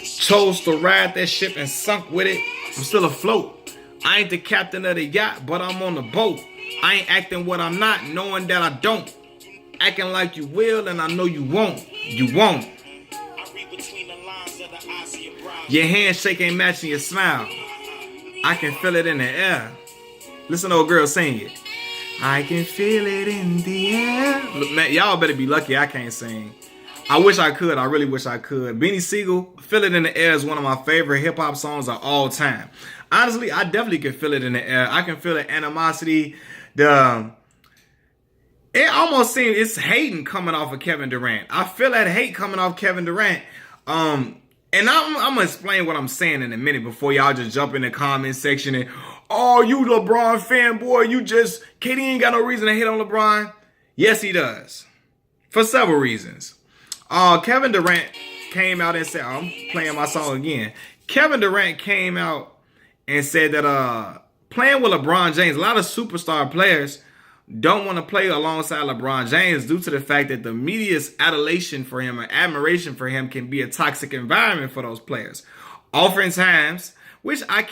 Chose to ride that ship and sunk with it. I'm still afloat. I ain't the captain of the yacht, but I'm on the boat. I ain't acting what I'm not, knowing that I don't. Acting like you will, and I know you won't. You won't. Your handshake ain't matching your smile. I can feel it in the air. Listen to old girl sing it. I can feel it in the air. Look, man, y'all better be lucky I can't sing. I wish I could. I really wish I could. Beanie Siegel, Feel It in the Air is one of my favorite hip-hop songs of all time. Honestly, I definitely can feel it in the air. I can feel the animosity. It almost seems it's hating coming off of Kevin Durant. I feel that hate coming off Kevin Durant. And I'm going to explain what I'm saying in a minute before y'all just jump in the comment section and, oh, you LeBron fanboy, KD ain't got no reason to hate on LeBron. Yes, he does. For several reasons. Kevin Durant came out and said, I'm playing my song again. Kevin Durant came out and said that playing with LeBron James, a lot of superstar players don't want to play alongside LeBron James due to the fact that the media's adulation for him and admiration for him can be a toxic environment for those players. Oftentimes, which I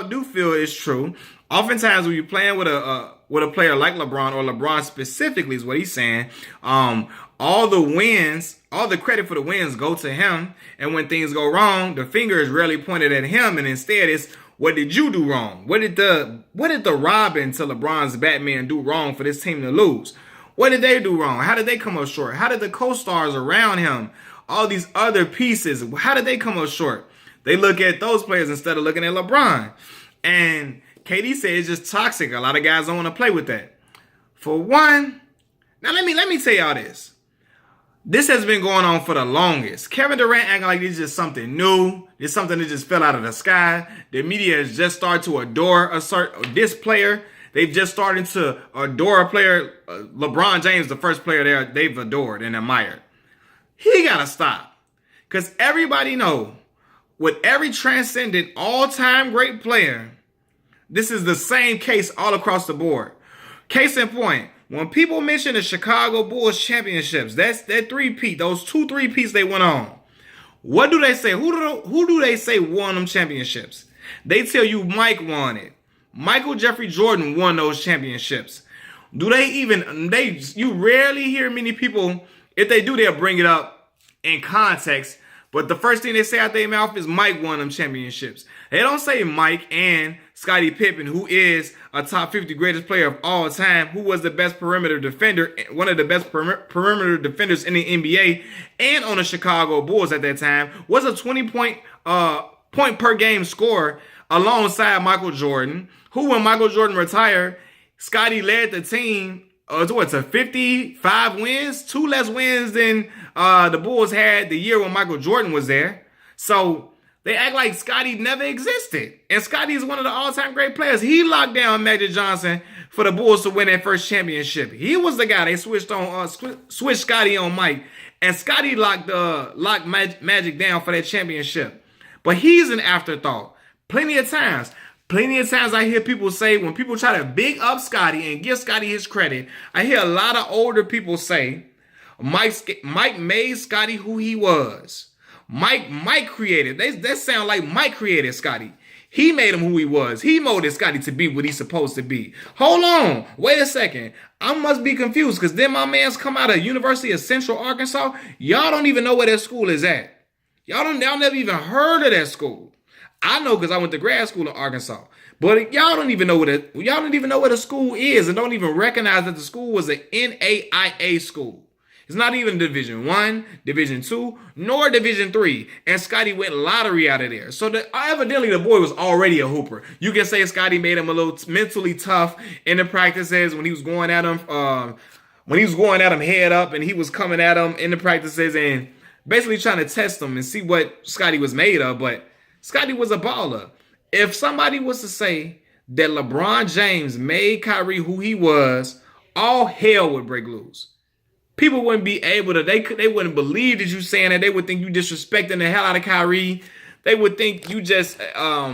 do feel is true. Oftentimes, when you're playing with a player like LeBron, or LeBron specifically is what he's saying, all the credit for the wins go to him. And when things go wrong, the finger is rarely pointed at him, and instead it's, what did you do wrong? What did the Robin to LeBron's Batman do wrong for this team to lose? What did they do wrong? How did they come up short? How did the co-stars around him, all these other pieces, how did they come up short? They look at those players instead of looking at LeBron. And KD said it's just toxic. A lot of guys don't want to play with that. For one, now let me tell y'all this. This has been going on for the longest. Kevin Durant acting like it's just something new. It's something that just fell out of the sky. The media has just started to adore this player. They've just started to adore a player. LeBron James, the first player they've adored and admired. He got to stop. Because everybody know, with every transcendent all-time great player, this is the same case all across the board. Case in point, when people mention the Chicago Bulls championships, that's that three-peat, those 2 3-peats they went on. What do they say? Who do they say won them championships? They tell you Mike won it. Michael Jeffrey Jordan won those championships. You rarely hear many people, if they do, they'll bring it up in context. But the first thing they say out their mouth is Mike won them championships. They don't say Mike and Scottie Pippen, who is a top 50 greatest player of all time, who was the best perimeter defender, one of the best perimeter defenders in the NBA, and on the Chicago Bulls at that time, was a 20-point point per game scorer alongside Michael Jordan, who, when Michael Jordan retired, Scottie led the team to 55 wins, 2 less wins than the Bulls had the year when Michael Jordan was there. So they act like Scottie never existed. And Scottie is one of the all-time great players. He locked down Magic Johnson for the Bulls to win that first championship. He was the guy they switched Scottie on Mike. And Scottie locked Magic down for that championship. But he's an afterthought. Plenty of times I hear people say, when people try to big up Scottie and give Scottie his credit, I hear a lot of older people say, Mike made Scottie who he was. Mike created. That sound like Mike created Scottie. He made him who he was. He molded Scottie to be what he's supposed to be. Hold on. Wait a second. I must be confused, because then my man's come out of University of Central Arkansas. Y'all don't even know where that school is at. Y'all never even heard of that school. I know because I went to grad school in Arkansas. But y'all don't even know where the school is, and don't even recognize that the school was an NAIA school. It's not even Division I, Division II, nor Division III. And Scottie went lottery out of there. So evidently the boy was already a hooper. You can say Scottie made him a little mentally tough in the practices when he was going at him, head up, and he was coming at him in the practices and basically trying to test him and see what Scottie was made of. But Scottie was a baller. If somebody was to say that LeBron James made Kyrie who he was, all hell would break loose. People wouldn't be able to, they wouldn't believe that you saying that. They would think you disrespecting the hell out of Kyrie. They would think you just a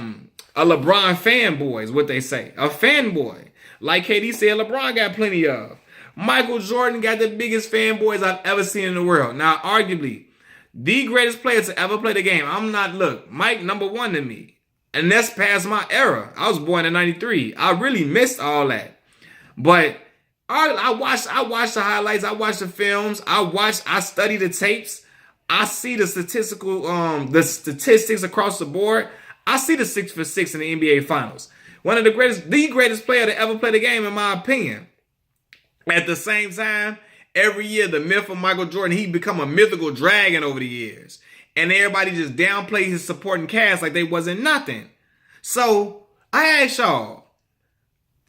LeBron fanboy is what they say. A fanboy. Like KD said, LeBron got plenty of. Michael Jordan got the biggest fanboys I've ever seen in the world. Now, arguably, The greatest player to ever play the game. Look, Mike number one to me. And that's past my era. I was born in 93. I really missed all that. But I watched the highlights, I watched the films, I study the tapes, I see the statistics across the board. I see the 6 for 6 in the NBA Finals. One of the greatest player to ever play the game, in my opinion. At the same time, every year the myth of Michael Jordan, he become a mythical dragon over the years. And everybody just downplay his supporting cast like they wasn't nothing. So I ask y'all,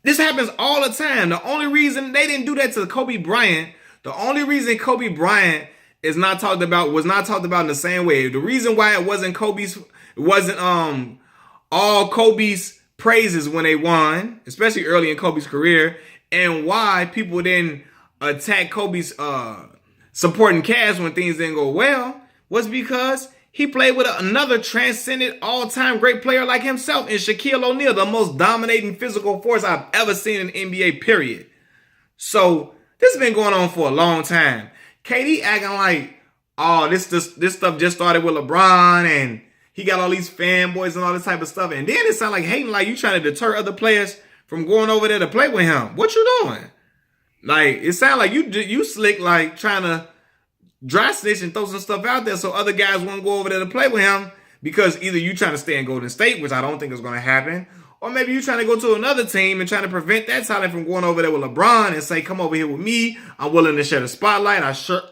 this happens all the time. The only reason they didn't do that to Kobe Bryant, the only reason Kobe Bryant was not talked about in the same way. The reason why it wasn't all Kobe's praises when they won, especially early in Kobe's career, and why people didn't attack Kobe's supporting cast when things didn't go well, was because he played with another transcendent all-time great player like himself in Shaquille O'Neal, the most dominating physical force I've ever seen in the NBA, period. So this has been going on for a long time. KD acting like, oh, this stuff just started with LeBron and he got all these fanboys and all this type of stuff. And then it sounds like hating, like you trying to deter other players from going over there to play with him. What you doing? Like, it sounds like you slick, like trying to dry snitch and throw some stuff out there so other guys won't go over there to play with him, because either you trying to stay in Golden State, which I don't think is going to happen, or maybe you trying to go to another team and trying to prevent that talent from going over there with LeBron and say, come over here with me. I'm willing to share the spotlight.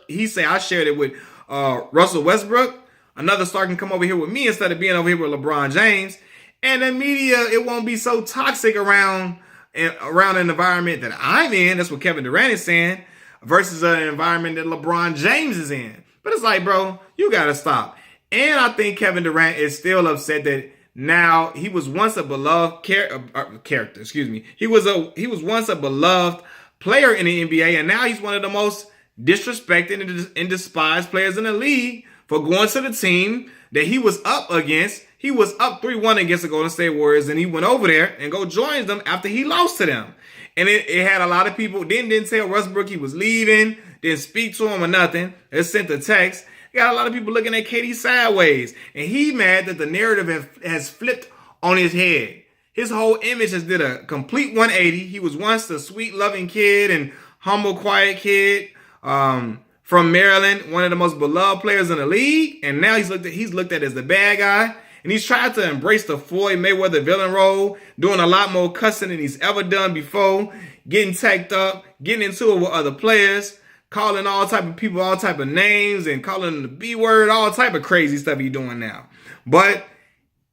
He say I shared it with Russell Westbrook. Another star can come over here with me instead of being over here with LeBron James. And the media, it won't be so toxic around an environment that I'm in. That's what Kevin Durant is saying, versus an environment that LeBron James is in. But it's like, bro, you got to stop. And I think Kevin Durant is still upset that now he was once a beloved character. Excuse me. He was once a beloved player in the NBA, and now he's one of the most disrespected and despised players in the league for going to the team that he was up against. He was up 3-1 against the Golden State Warriors, and he went over there and joined them after he lost to them. And it had a lot of people, didn't tell Westbrook he was leaving, didn't speak to him or nothing. It sent a text. Got a lot of people looking at KD sideways. And he mad that the narrative has flipped on his head. His whole image has did a complete 180. He was once the sweet, loving kid and humble, quiet kid from Maryland, one of the most beloved players in the league. And now he's looked at as the bad guy. And he's tried to embrace the Floyd Mayweather villain role, doing a lot more cussing than he's ever done before, getting tacked up, getting into it with other players, calling all type of people all type of names and calling them the B word, all type of crazy stuff he's doing now. But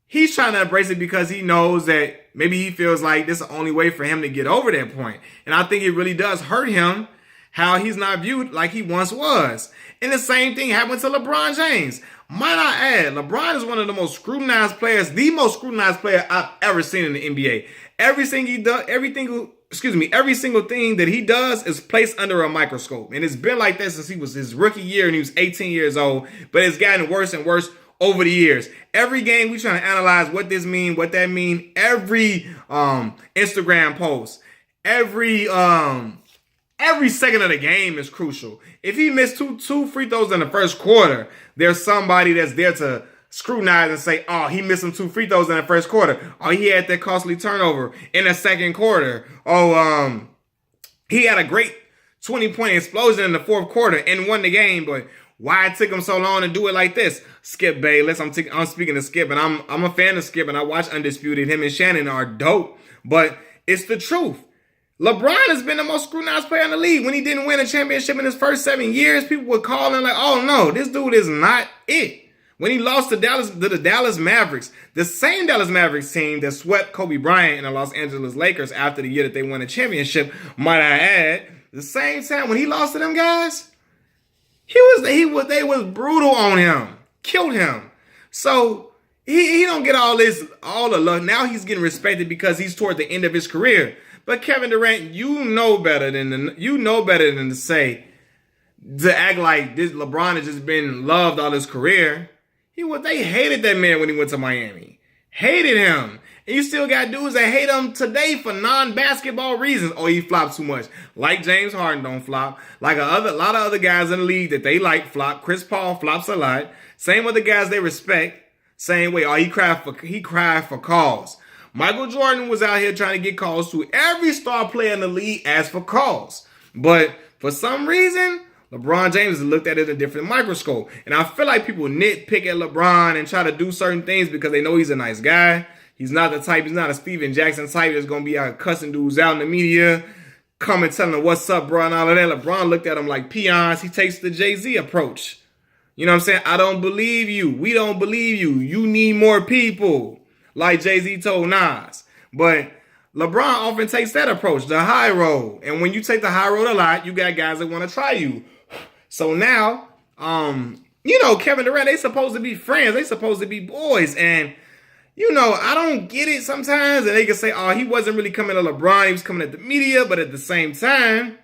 he's trying to embrace it because he knows that maybe he feels like this is the only way for him to get over that point. And I think it really does hurt him how he's not viewed like he once was. And the same thing happened to LeBron James. Might I add, LeBron is one of the most scrutinized players, the most scrutinized player I've ever seen in the NBA. Every single thing that he does is placed under a microscope. And it's been like that since he was his rookie year and he was 18 years old. But it's gotten worse and worse over the years. Every game we trying to analyze what this mean, what that mean. Every Instagram post, every second of the game is crucial. If he missed two free throws in the first quarter, there's somebody that's there to scrutinize and say, oh, he missed some 2 free throws in the first quarter. Oh, he had that costly turnover in the second quarter. Oh, he had a great 20-point explosion in the fourth quarter and won the game. But why it took him so long to do it like this? Skip Bayless. I'm speaking of Skip, and I'm a fan of Skip, and I watch Undisputed. Him and Shannon are dope. But it's the truth. LeBron has been the most scrutinized player in the league. When he didn't win a championship in his first 7 years, people would call him like, oh no, this dude is not it. When he lost to the Dallas Mavericks, the same Dallas Mavericks team that swept Kobe Bryant and the Los Angeles Lakers after the year that they won a championship, might I add, the same time when he lost to them guys, they was brutal on him, killed him. So he don't get all the love. Now he's getting respected because he's toward the end of his career. But Kevin Durant, you know better than to act like this LeBron has just been loved all his career. They hated that man when he went to Miami. Hated him. And you still got dudes that hate him today for non-basketball reasons. Oh, he flopped too much. Like James Harden don't flop. Like a lot of other guys in the league that they like flop. Chris Paul flops a lot. Same with the guys they respect. Same way. Oh, he cried for calls. Michael Jordan was out here trying to get calls to every star player in the league asked for calls. But for some reason, LeBron James looked at it a different microscope. And I feel like people nitpick at LeBron and try to do certain things because they know he's a nice guy. He's not the type, he's not a Steven Jackson type that's going to be out cussing dudes out in the media, coming telling them what's up, bro, and all of that. LeBron looked at him like peons. He takes the Jay-Z approach. You know what I'm saying? I don't believe you. We don't believe you. You need more people, like Jay-Z told Nas. But LeBron often takes that approach, the high road. And when you take the high road a lot, you got guys that want to try you. So now, Kevin Durant, they supposed to be friends. They supposed to be boys. And I don't get it sometimes. And they can say, oh, he wasn't really coming to LeBron. He was coming at the media. But at the same time,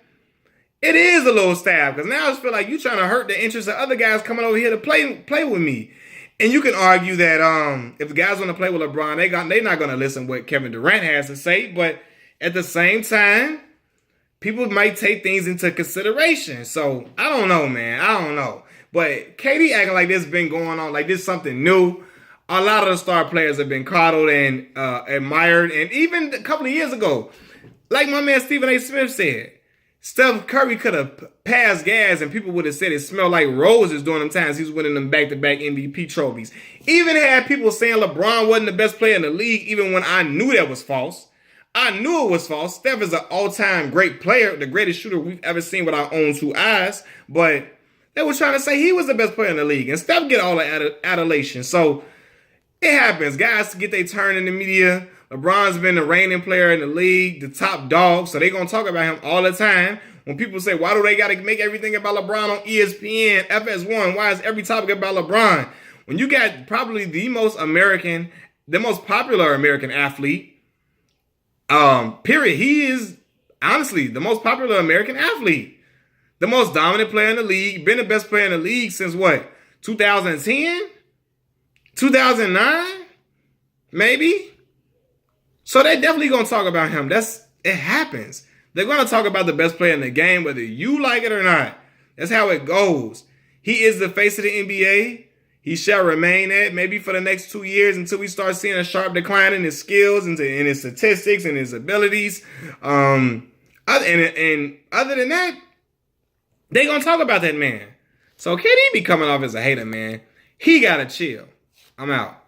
it is a little stab. Because now I just feel like you're trying to hurt the interest of other guys coming over here to play with me. And you can argue that if the guys want to play with LeBron, they're not going to listen to what Kevin Durant has to say. But at the same time, people might take things into consideration. So I don't know, man. I don't know. But KD acting like this has been going on, like this is something new. A lot of the star players have been coddled and admired. And even a couple of years ago, like my man Stephen A. Smith said, Steph Curry could have passed gas and people would have said it smelled like roses during them times he was winning them back-to-back MVP trophies. Even had people saying LeBron wasn't the best player in the league, even when I knew that was false. I knew it was false. Steph is an all-time great player, the greatest shooter we've ever seen with our own two eyes. But they were trying to say he was the best player in the league. And Steph get all the adulation. So it happens. Guys get their turn in the media. LeBron's been the reigning player in the league, the top dog. So they're going to talk about him all the time. When people say, why do they got to make everything about LeBron on ESPN, FS1? Why is every topic about LeBron? When you got probably the most popular American athlete, period. He is honestly the most popular American athlete. The most dominant player in the league. Been the best player in the league since what? 2010? 2009? Maybe? So they're definitely going to talk about him. It happens. They're going to talk about the best player in the game, whether you like it or not. That's how it goes. He is the face of the NBA. He shall remain that maybe for the next 2 years until we start seeing a sharp decline in his skills and in his statistics and his abilities. And other than that, they're going to talk about that man. So KD be coming off as a hater, man. He got to chill. I'm out.